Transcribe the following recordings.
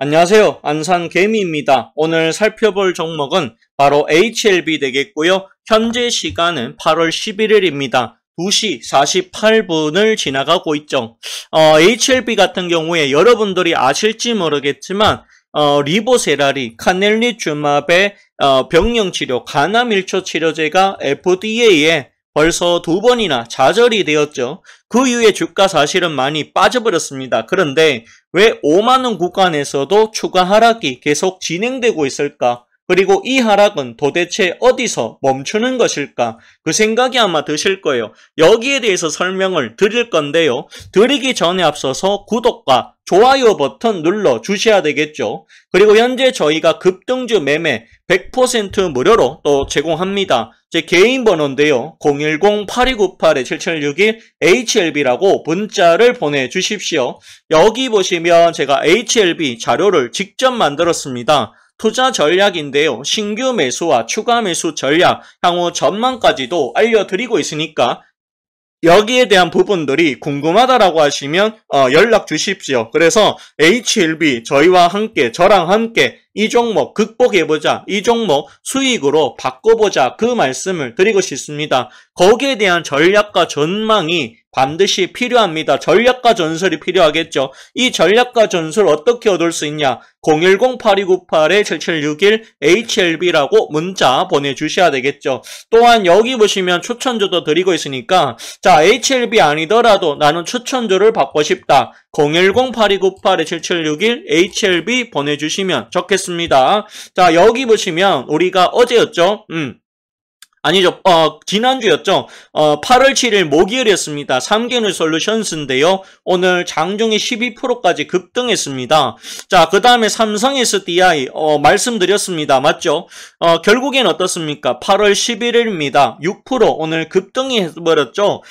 안녕하세요. 안산개미입니다. 오늘 살펴볼 종목은 바로 HLB 되겠고요. 현재 시간은 8월 11일입니다. 2시 48분을 지나가고 있죠. HLB 같은 경우에 여러분들이 아실지 모르겠지만 리보세라리, 카넬리주맙의 병령치료, 간암일초 치료제가 FDA에 벌써 2번이나 좌절이 되었죠. 그 이후에 주가 사실은 많이 빠져버렸습니다. 그런데 왜 5만원 구간에서도 추가 하락이 계속 진행되고 있을까? 그리고 이 하락은 도대체 어디서 멈추는 것일까? 그 생각이 아마 드실 거예요. 여기에 대해서 설명을 드릴 건데요. 드리기 전에 앞서서 구독과 좋아요 버튼 눌러 주셔야 되겠죠. 그리고 현재 저희가 급등주 매매 100% 무료로 또 제공합니다. 제 개인 번호인데요. 010-8298-7761 HLB라고 문자를 보내주십시오. 여기 보시면 제가 HLB 자료를 직접 만들었습니다. 투자 전략인데요. 신규 매수와 추가 매수 전략, 향후 전망까지도 알려드리고 있으니까 여기에 대한 부분들이 궁금하다라고 하시면 연락 주십시오. 그래서 HLB 저희와 함께, 저랑 함께 이 종목 극복해보자, 이 종목 수익으로 바꿔보자, 그 말씀을 드리고 싶습니다. 거기에 대한 전략과 전망이 반드시 필요합니다. 전략과 전술이 필요하겠죠. 이 전략과 전술 어떻게 얻을 수 있냐? 010-8298-7761 HLB라고 문자 보내주셔야 되겠죠. 또한 여기 보시면 추천주도 드리고 있으니까 자, HLB 아니더라도 나는 추천주를 받고 싶다. 010-8298-7761 HLB 보내주시면 좋겠습니다. 자, 여기 보시면 우리가 어제였죠? 아니죠. 지난주였죠. 8월 7일 목요일이었습니다. 삼개놀 솔루션스인데요. 오늘 장중에 12%까지 급등했습니다. 자, 그 다음에 삼성 SDI, 말씀드렸습니다. 맞죠? 결국엔 어떻습니까? 8월 11일입니다. 6% 오늘 급등이 해버렸죠.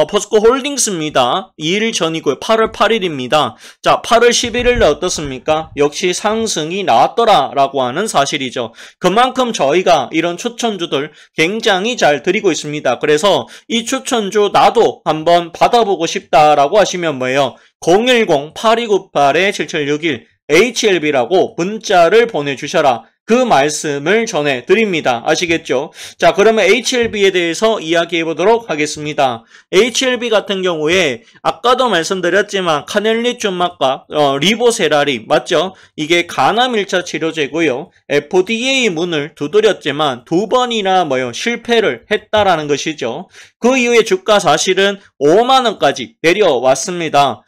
포스코 홀딩스입니다. 2일 전이고요. 8월 8일입니다. 자, 8월 11일에 어떻습니까? 역시 상승이 나왔더라라고 하는 사실이죠. 그만큼 저희가 이런 추천주들 굉장히 잘 드리고 있습니다. 그래서 이 추천주 나도 한번 받아보고 싶다라고 하시면 뭐예요? 010-8298-7761 HLB라고 문자를 보내주셔라. 그 말씀을 전해드립니다. 아시겠죠? 자, 그러면 HLB에 대해서 이야기해 보도록 하겠습니다. HLB 같은 경우에 아까도 말씀드렸지만 카넬리주맙과 리보세라리 맞죠? 이게 간암 1차 치료제고요. FDA 문을 두드렸지만 2번이나 실패를 했다라는 것이죠. 그 이후에 주가 사실은 5만원까지 내려왔습니다.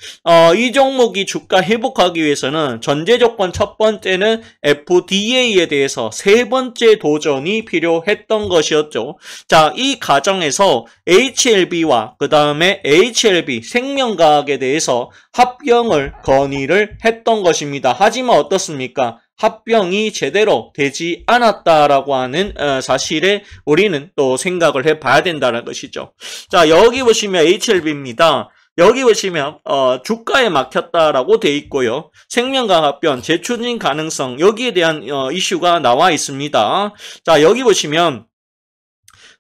이 종목이 주가 회복하기 위해서는 전제 조건 첫 번째는 FDA에 대해서 세 번째 도전이 필요했던 것이었죠. 자, 이 과정에서 HLB와 그 다음에 HLB 생명과학에 대해서 합병을 건의를 했던 것입니다. 하지만 어떻습니까? 합병이 제대로 되지 않았다라고 하는 사실에 우리는 또 생각을 해봐야 된다는 것이죠. 자, 여기 보시면 HLB입니다. 여기 보시면 주가에 막혔다라고 돼 있고요. 생명과학 합병, 재추진 가능성 여기에 대한 이슈가 나와 있습니다. 자, 여기 보시면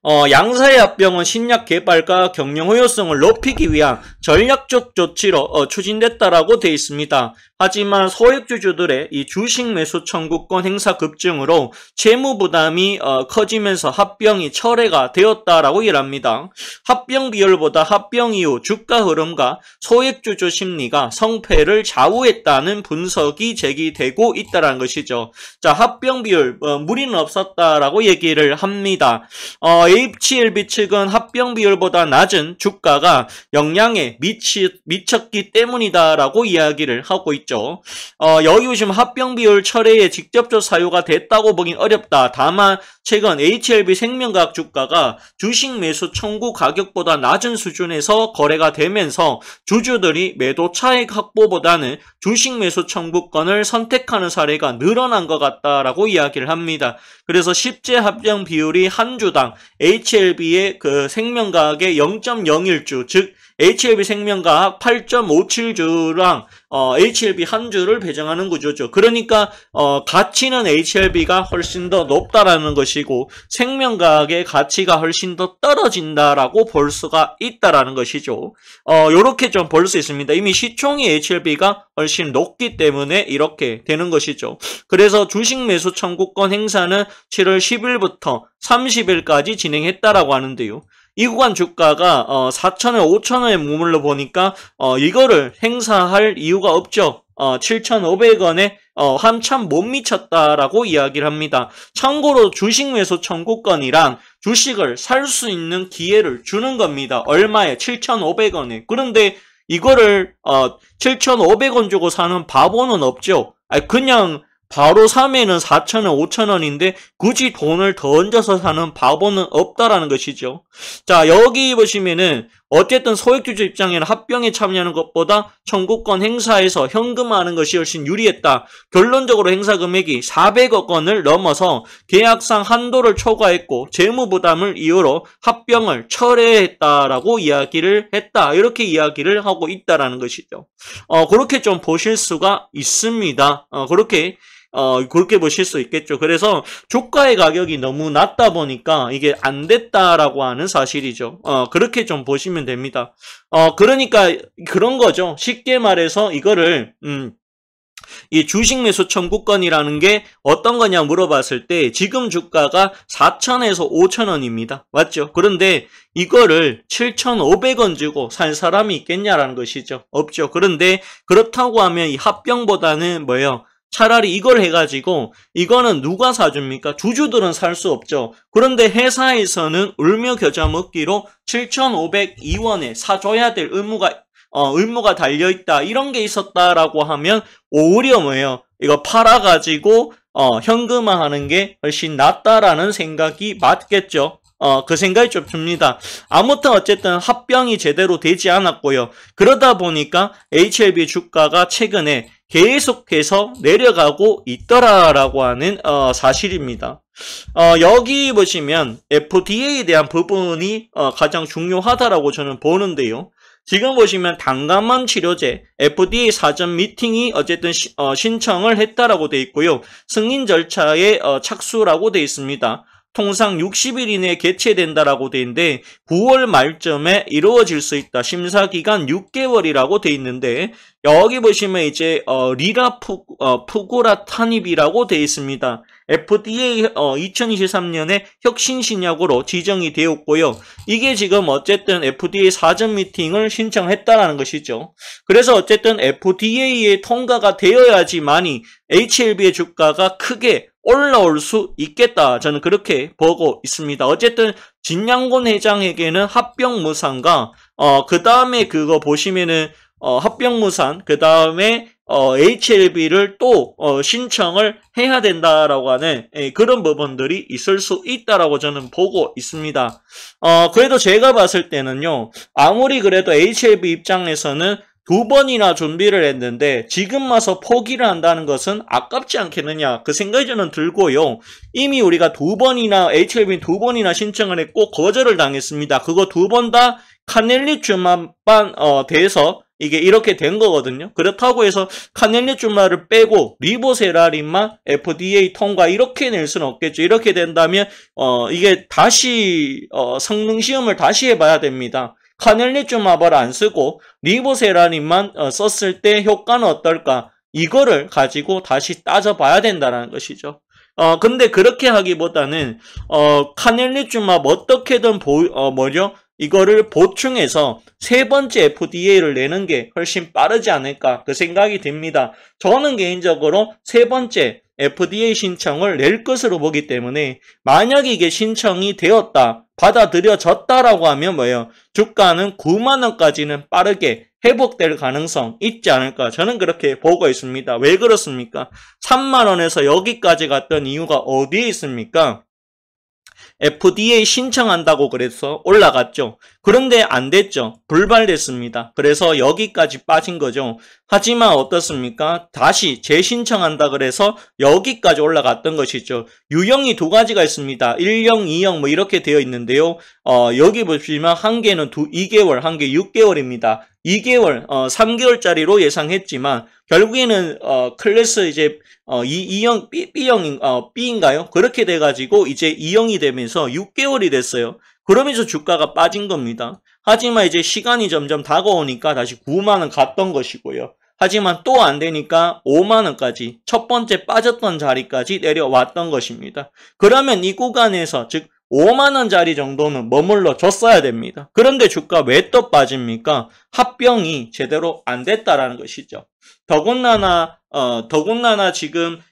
양사의 합병은 신약 개발과 경영 효율성을 높이기 위한 전략적 조치로 추진됐다라고 되어 있습니다. 하지만 소액주주들의 이 주식 매수 청구권 행사 급증으로 채무 부담이 커지면서 합병이 철회가 되었다라고 얘기합니다. 합병 비율보다 합병 이후 주가 흐름과 소액주주 심리가 성패를 좌우했다는 분석이 제기되고 있다는 것이죠. 자, 합병 비율 무리는 없었다라고 얘기를 합니다. HLB 측은 합병 비율보다 낮은 주가가 영향에 미쳤기 때문이다라고 이야기를 하고 있죠. 여기 보시면 합병 비율 철회에 직접적 사유가 됐다고 보긴 어렵다. 다만 최근 HLB 생명과학 주가가 주식 매수 청구 가격보다 낮은 수준에서 거래가 되면서 주주들이 매도 차익 확보보다는 주식 매수 청구권을 선택하는 사례가 늘어난 것 같다라고 이야기를 합니다. 그래서 실제 합병 비율이 한 주당 HLB의 그 생명과학의 0.01주 즉 HLB 생명과학 8.57주랑 HLB 한 주를 배정하는 구조죠. 그러니까 가치는 HLB가 훨씬 더 높다라는 것이고 생명과학의 가치가 훨씬 더 떨어진다라고 볼 수가 있다라는 것이죠. 요렇게 좀 볼 수 있습니다. 이미 시총이 HLB가 훨씬 높기 때문에 이렇게 되는 것이죠. 그래서 주식 매수 청구권 행사는 7월 10일부터 30일까지 진행했다라고 하는데요. 이 구간 주가가 4,000원, 5,000원에 머물러 보니까 이거를 행사할 이유가 없죠. 7,500원에 한참 못 미쳤다라고 이야기를 합니다. 참고로 주식 매수 청구권이랑 주식을 살 수 있는 기회를 주는 겁니다. 얼마에? 7,500원에. 그런데 이거를 7,500원 주고 사는 바보는 없죠. 그냥 바로 사면은 4,000원, 5,000원인데 굳이 돈을 더 얹어서 사는 바보는 없다라는 것이죠. 자, 여기 보시면은 어쨌든 소액주주 입장에는 합병에 참여하는 것보다 청구권 행사에서 현금화하는 것이 훨씬 유리했다. 결론적으로 행사 금액이 400억 원을 넘어서 계약상 한도를 초과했고 재무부담을 이유로 합병을 철회했다라고 이야기를 했다. 이렇게 이야기를 하고 있다라는 것이죠. 그렇게 좀 보실 수가 있습니다. 그렇게 보실 수 있겠죠. 그래서 주가의 가격이 너무 낮다 보니까 이게 안 됐다라고 하는 사실이죠. 그렇게 좀 보시면 됩니다. 그러니까 그런 거죠. 쉽게 말해서 이거를, 이 주식 매수 청구권이라는 게 어떤 거냐 물어봤을 때 지금 주가가 4,000에서 5,000원입니다. 맞죠? 그런데 이거를 7,500원 주고 살 사람이 있겠냐라는 것이죠. 없죠. 그런데 그렇다고 하면 이 합병보다는 뭐예요? 차라리 이걸 해가지고 이거는 누가 사줍니까? 주주들은 살 수 없죠. 그런데 회사에서는 울며 겨자 먹기로 7,502원에 사줘야 될 의무가 달려있다. 이런 게 있었다라고 하면 오히려 뭐예요? 이거 팔아가지고 현금화하는 게 훨씬 낫다라는 생각이 맞겠죠. 그 생각이 좀 듭니다. 아무튼 어쨌든 합병이 제대로 되지 않았고요. 그러다 보니까 HLB 주가가 최근에 계속해서 내려가고 있더라라고 하는 사실입니다. 여기 보시면 FDA에 대한 부분이 가장 중요하다라고 저는 보는데요. 지금 보시면 당감암 치료제 FDA 사전 미팅이 어쨌든 신청을 했다라고 되어 있고요. 승인 절차에 착수라고 되어 있습니다. 통상 60일 이내에 개최된다라고 돼 있는데 9월 말쯤에 이루어질 수 있다. 심사 기간 6개월이라고 돼 있는데 여기 보시면 이제 리라푸고라타닙이라고 돼 있습니다. FDA 2023년에 혁신 신약으로 지정이 되었고요. 이게 지금 어쨌든 FDA 사전 미팅을 신청했다라는 것이죠. 그래서 어쨌든 FDA에 통과가 되어야지만이 HLB의 주가가 크게 올라올 수 있겠다. 저는 그렇게 보고 있습니다. 어쨌든 진양곤 회장에게는 합병무산과 그 다음에 그거 보시면은 합병무산 그 다음에 HLB를 또 신청을 해야 된다라고 하는 그런 부분들이 있을 수 있다라고 저는 보고 있습니다. 그래도 제가 봤을 때는요. 아무리 그래도 HLB 입장에서는 2번이나 준비를 했는데 지금 와서 포기를 한다는 것은 아깝지 않겠느냐 그 생각이 저는 들고요. 이미 우리가 2번이나 HLB 2번이나 신청을 했고 거절을 당했습니다. 그거 2번 다 카넬리주마만 돼서 이게 이렇게 된 거거든요. 그렇다고 해서 카넬리주마를 빼고 리보세라림만 FDA 통과 이렇게 낼 수는 없겠죠. 이렇게 된다면 이게 다시 성능 시험을 다시 해봐야 됩니다. 카넬리주마를 안 쓰고 리보세라림만 썼을 때 효과는 어떨까? 이거를 가지고 다시 따져봐야 된다는 것이죠. 근데 그렇게 하기보다는 카넬리주마 어떻게든 이거를 보충해서 세 번째 FDA를 내는 게 훨씬 빠르지 않을까 그 생각이 듭니다. 저는 개인적으로 세 번째 FDA 신청을 낼 것으로 보기 때문에 만약에 이게 신청이 되었다, 받아들여졌다라고 하면 뭐예요? 주가는 9만 원까지는 빠르게 회복될 가능성 있지 않을까 저는 그렇게 보고 있습니다. 왜 그렇습니까? 3만 원에서 여기까지 갔던 이유가 어디에 있습니까? FDA 신청한다고 그래서 올라갔죠. 그런데 안 됐죠. 불발됐습니다. 그래서 여기까지 빠진 거죠. 하지만 어떻습니까? 다시 재신청한다 그래서 여기까지 올라갔던 것이죠. 유형이 두 가지가 있습니다. 1형, 2형 뭐 이렇게 되어 있는데요. 여기 보시면 한 개는 2개월, 한 개 6개월입니다. 2개월, 3개월짜리로 예상했지만 결국에는 클래스 이제 2형, B형, B인가요? 그렇게 돼가지고 이제 2형이 되면서 6개월이 됐어요. 그러면서 주가가 빠진 겁니다. 하지만 이제 시간이 점점 다가오니까 다시 9만 원 갔던 것이고요. 하지만 또 안 되니까 5만 원까지 첫 번째 빠졌던 자리까지 내려왔던 것입니다. 그러면 이 구간에서 즉 5만 원짜리 정도는 머물러 줬어야 됩니다. 그런데 주가 왜 또 빠집니까? 합병이 제대로 안 됐다라는 것이죠. 더군다나 지금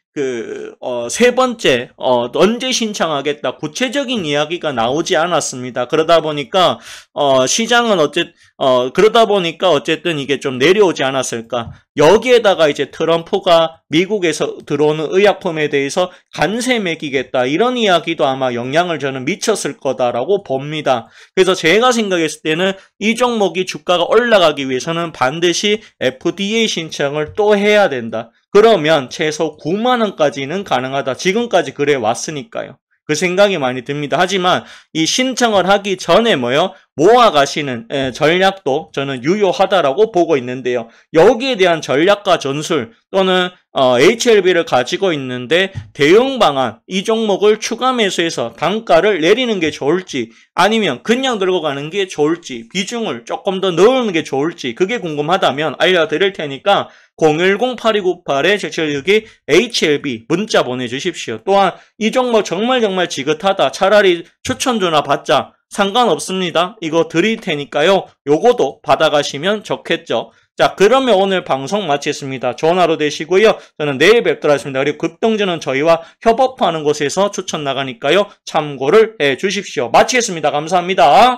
세 번째, 언제 신청하겠다. 구체적인 이야기가 나오지 않았습니다. 그러다 보니까, 시장은 어쨌든 이게 좀 내려오지 않았을까. 여기에다가 이제 트럼프가 미국에서 들어오는 의약품에 대해서 관세 매기겠다. 이런 이야기도 아마 영향을 저는 미쳤을 거다라고 봅니다. 그래서 제가 생각했을 때는 이 종목이 주가가 올라가기 위해서는 반드시 FDA 신청을 또 해야 된다. 그러면 최소 9만 원까지는 가능하다. 지금까지 그래 왔으니까요. 그 생각이 많이 듭니다. 하지만 이 신청을 하기 전에 모아가시는 전략도 저는 유효하다라고 보고 있는데요. 여기에 대한 전략과 전술 또는 HLB를 가지고 있는데 대응 방안, 이 종목을 추가 매수해서 단가를 내리는 게 좋을지 아니면 그냥 들고 가는 게 좋을지 비중을 조금 더 넣는 게 좋을지 그게 궁금하다면 알려드릴 테니까 010-8298-7762 HLB 문자 보내주십시오. 또한 이 종목 정말 지긋하다. 차라리 추천 전화 받자. 상관없습니다. 이거 드릴 테니까요. 요거도 받아가시면 좋겠죠. 자, 그러면 오늘 방송 마치겠습니다. 좋은 하루 되시고요. 저는 내일 뵙도록 하겠습니다. 그리고 급등주는 저희와 협업하는 곳에서 추천 나가니까요. 참고를 해 주십시오. 마치겠습니다. 감사합니다.